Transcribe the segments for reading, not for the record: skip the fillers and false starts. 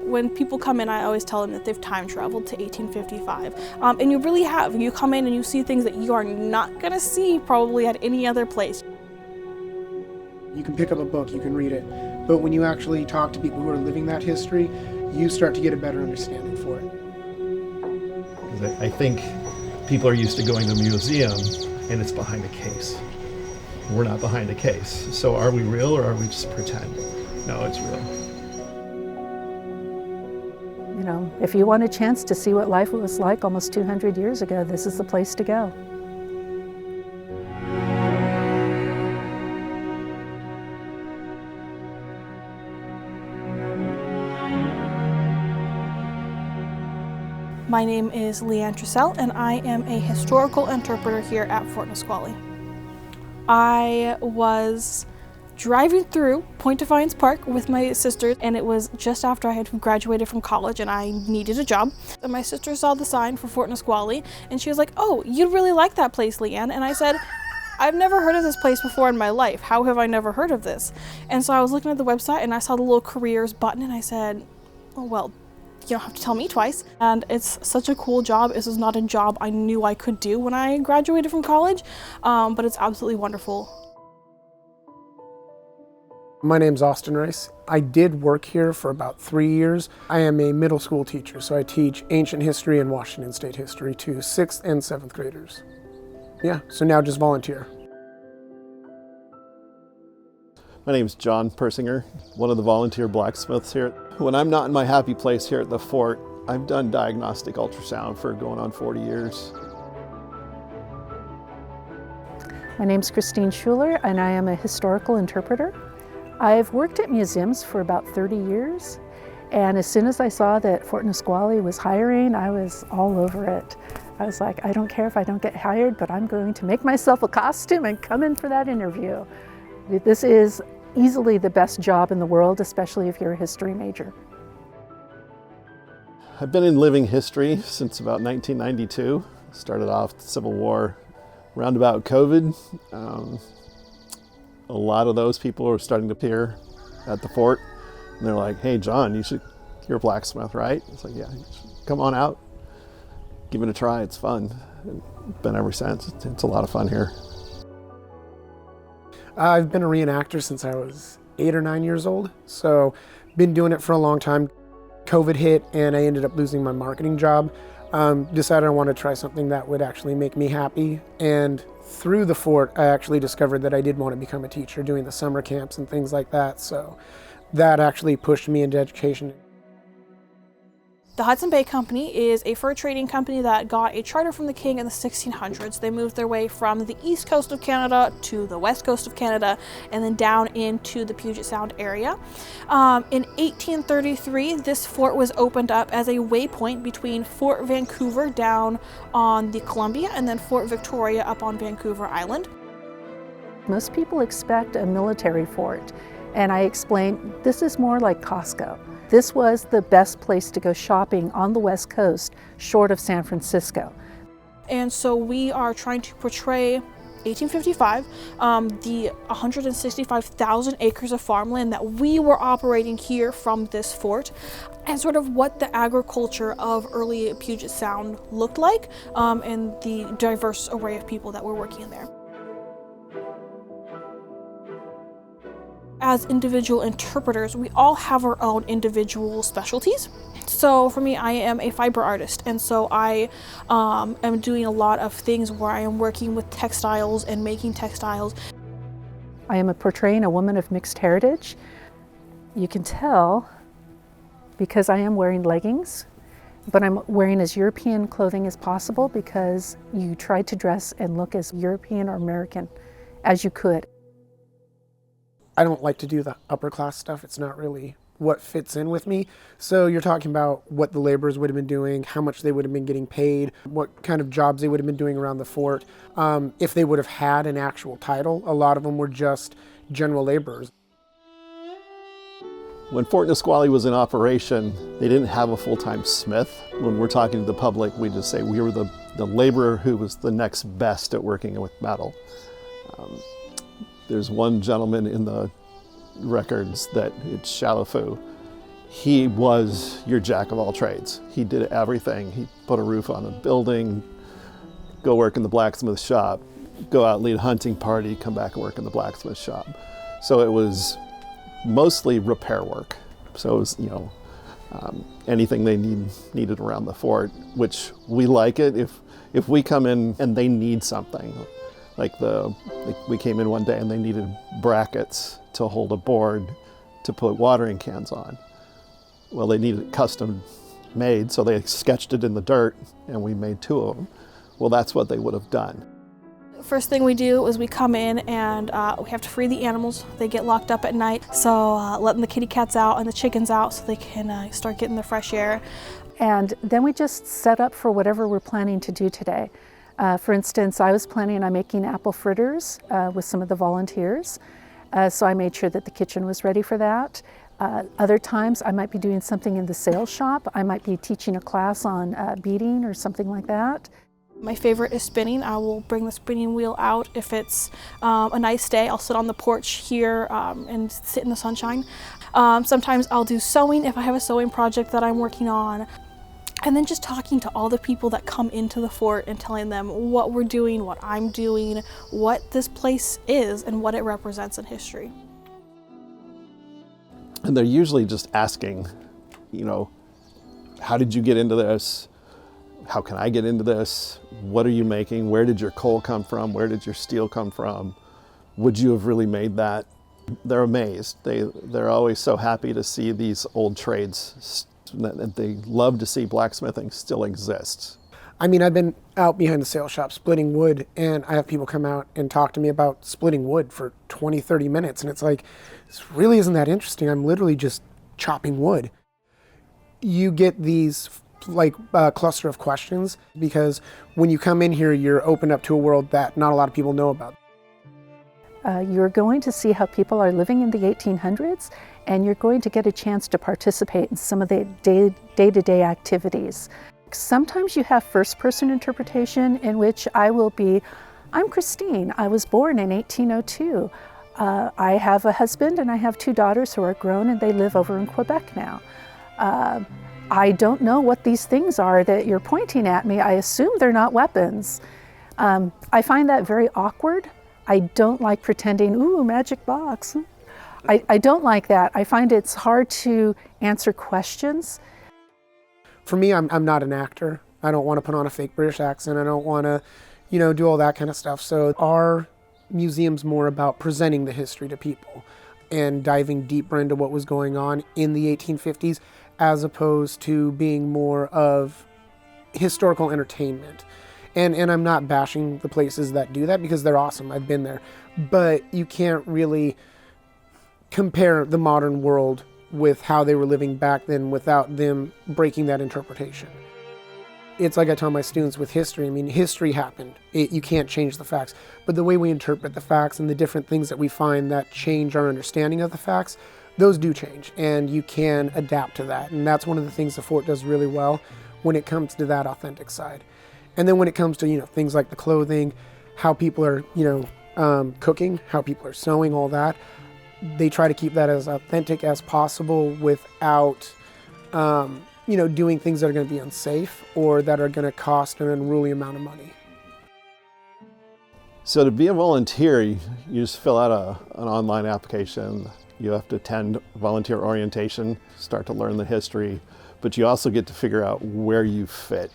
When people come in, I always tell them that they've time traveled to 1855. And you really have. You come in and you see things that you are not gonna see probably at any other place. You can pick up a book, you can read it, but when you actually talk to people who are living that history, you start to get a better understanding for it. I think people are used to going to a museum and it's behind a case. We're not behind a case. So are we real or are we just pretend? No, it's real. You know, if you want a chance to see what life was like almost 200 years ago, this is the place to go. My name is Leanne Trissell, and I am a historical interpreter here at Fort Nisqually. I was driving through Point Defiance Park with my sister, and it was just after I had graduated from college and I needed a job. And my sister saw the sign for Fort Nisqually, and she was like, "Oh, you'd really like that place, Leanne." And I said, "I've never heard of this place before in my life. How have I never heard of this?" And so I was looking at the website and I saw the little careers button, and I said, "Oh, well, you don't have to tell me twice." And it's such a cool job. This is not a job I knew I could do when I graduated from college, but it's absolutely wonderful. My name's Austin Rice. I did work here for about 3 years. I am a middle school teacher, so I teach ancient history and Washington State history to 6th and 7th graders. Yeah, so now just volunteer. My name's John Persinger, one of the volunteer blacksmiths here. When I'm not in my happy place here at the fort, I've done diagnostic ultrasound for going on 40 years. My name's Christine Schuler, and I am a historical interpreter. I've worked at museums for about 30 years, and as soon as I saw that Fort Nisqually was hiring, I was all over it. I was like, I don't care if I don't get hired, but I'm going to make myself a costume and come in for that interview. This is easily the best job in the world, especially if you're a history major. I've been in living history since about 1992. Started off the Civil War, roundabout COVID. A lot of those people are starting to appear at the fort, and they're like, "Hey, John, you're a blacksmith, right?" It's like, "Yeah, come on out, give it a try. It's fun." It's been ever since. It's a lot of fun here. I've been a reenactor since I was 8 or 9 years old, so been doing it for a long time. COVID hit and I ended up losing my marketing job. Decided I wanted to try something that would actually make me happy, and through the fort I actually discovered that I did want to become a teacher, doing the summer camps and things like that, so that actually pushed me into education. The Hudson Bay Company is a fur trading company that got a charter from the king in the 1600s. They moved their way from the east coast of Canada to the west coast of Canada and then down into the Puget Sound area. In 1833, this fort was opened up as a waypoint between Fort Vancouver down on the Columbia and then Fort Victoria up on Vancouver Island. Most people expect a military fort, and I explained this is more like Costco. This was the best place to go shopping on the West Coast, short of San Francisco. And so we are trying to portray 1855, the 165,000 acres of farmland that we were operating here from this fort, and sort of what the agriculture of early Puget Sound looked like, and the diverse array of people that were working in there. As individual interpreters, we all have our own individual specialties. So for me, I am a fiber artist, and so I am doing a lot of things where I am working with textiles and making textiles. I am portraying a woman of mixed heritage. You can tell because I am wearing leggings, but I'm wearing as European clothing as possible because you tried to dress and look as European or American as you could. I don't like to do the upper class stuff. It's not really what fits in with me. So you're talking about what the laborers would have been doing, how much they would have been getting paid, what kind of jobs they would have been doing around the fort. If they would have had an actual title, a lot of them were just general laborers. When Fort Nisqually was in operation, they didn't have a full-time smith. When we're talking to the public, we just say we were the laborer who was the next best at working with metal. There's one gentleman in the records that it's Shalafoo. he was your jack of all trades. He did everything. He put a roof on a building, go work in the blacksmith shop, go out, lead a hunting party, come back and work in the blacksmith shop. So it was mostly repair work. So it was, anything they needed around the fort, which we like it. If we come in and they need something, like we came in one day and they needed brackets to hold a board to put watering cans on. Well, they needed it custom made, so they sketched it in the dirt and we made 2 of them. Well, that's what they would have done. First thing we do is we come in and we have to free the animals. They get locked up at night, so letting the kitty cats out and the chickens out so they can start getting the fresh air. And then we just set up for whatever we're planning to do today. For instance, I was planning on making apple fritters with some of the volunteers, so I made sure that the kitchen was ready for that. Other times I might be doing something in the sales shop. I might be teaching a class on beading or something like that. My favorite is spinning. I will bring the spinning wheel out. If it's a nice day, I'll sit on the porch here and sit in the sunshine. Sometimes I'll do sewing if I have a sewing project that I'm working on. And then just talking to all the people that come into the fort and telling them what we're doing, what I'm doing, what this place is, and what it represents in history. And they're usually just asking, how did you get into this? How can I get into this? What are you making? Where did your coal come from? Where did your steel come from? Would you have really made that? They're amazed. They're always so happy to see these old trades. They love to see blacksmithing still exists. I mean, I've been out behind the sales shop splitting wood, and I have people come out and talk to me about splitting wood for 20, 30 minutes. And it's like, this really isn't that interesting. I'm literally just chopping wood. You get these cluster of questions because when you come in here, you're opened up to a world that not a lot of people know about. You're going to see how people are living in the 1800s, and you're going to get a chance to participate in some of the day-to-day activities. Sometimes you have first-person interpretation in which I'm Christine. I was born in 1802. I have a husband and I have 2 daughters who are grown and they live over in Quebec now. I don't know what these things are that you're pointing at me. I assume they're not weapons. I find that very awkward. I don't like pretending, ooh, magic box. I don't like that. I find it's hard to answer questions. For me, I'm not an actor. I don't want to put on a fake British accent. I don't want to, do all that kind of stuff. So our museum's more about presenting the history to people and diving deeper into what was going on in the 1850s, as opposed to being more of historical entertainment. And I'm not bashing the places that do that because they're awesome. I've been there. But you can't really compare the modern world with how they were living back then without them breaking that interpretation. It's like I tell my students with history. I mean, history happened. You can't change the facts. But the way we interpret the facts and the different things that we find that change our understanding of the facts, those do change. And you can adapt to that. And that's one of the things the fort does really well when it comes to that authentic side. And then when it comes to, things like the clothing, how people are, cooking, how people are sewing, all that, they try to keep that as authentic as possible without, doing things that are going to be unsafe or that are going to cost an unruly amount of money. So to be a volunteer, you just fill out an online application. You have to attend volunteer orientation, start to learn the history, but you also get to figure out where you fit.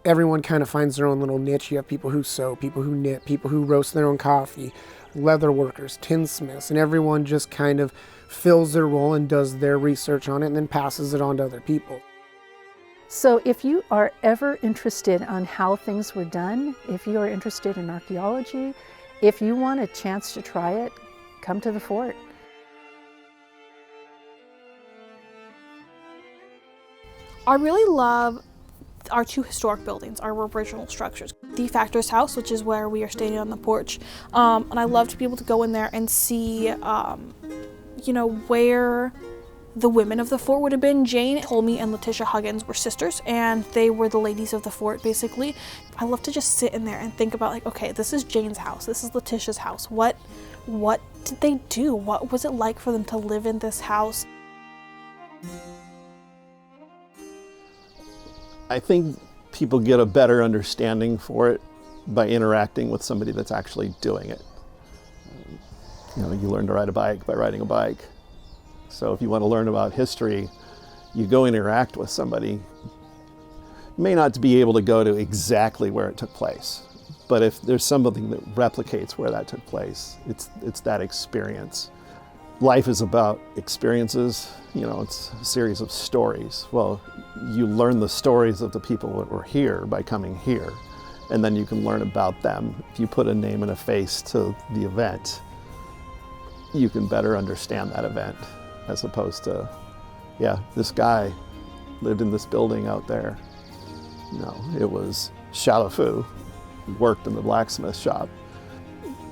Everyone kind of finds their own little niche. You have people who sew, people who knit, people who roast their own coffee, leather workers, tinsmiths, and everyone just kind of fills their role and does their research on it and then passes it on to other people. So if you are ever interested on how things were done, if you are interested in archaeology, if you want a chance to try it, come to the fort. I really love our 2 historic buildings, our original structures. The Factor's house, which is where we are standing on the porch, and I love to be able to go in there and see, where the women of the fort would have been. Jane told me and Letitia Huggins were sisters, and they were the ladies of the fort, basically. I love to just sit in there and think about, okay, this is Jane's house, this is Letitia's house. What did they do? What was it like for them to live in this house? I think people get a better understanding for it by interacting with somebody that's actually doing it. You know, you learn to ride a bike by riding a bike. So if you want to learn about history, you go interact with somebody. You may not be able to go to exactly where it took place, but if there's something that replicates where that took place, it's that experience. Life is about experiences, you know, it's a series of stories. Well, you learn the stories of the people that were here by coming here, and then you can learn about them. If you put a name and a face to the event, you can better understand that event, as opposed to, yeah, this guy lived in this building out there. No, it was Shalafu, worked in the blacksmith shop.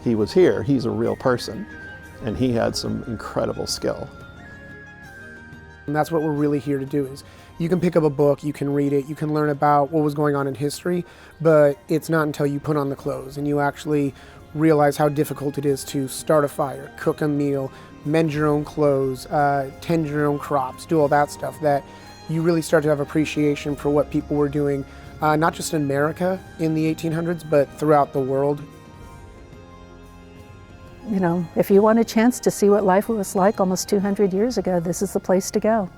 He was here, he's a real person, and he had some incredible skill. And that's what we're really here to do is, you can pick up a book, you can read it, you can learn about what was going on in history, but it's not until you put on the clothes and you actually realize how difficult it is to start a fire, cook a meal, mend your own clothes, tend your own crops, do all that stuff, that you really start to have appreciation for what people were doing, not just in America in the 1800s, but throughout the world. You know, if you want a chance to see what life was like almost 200 years ago, this is the place to go.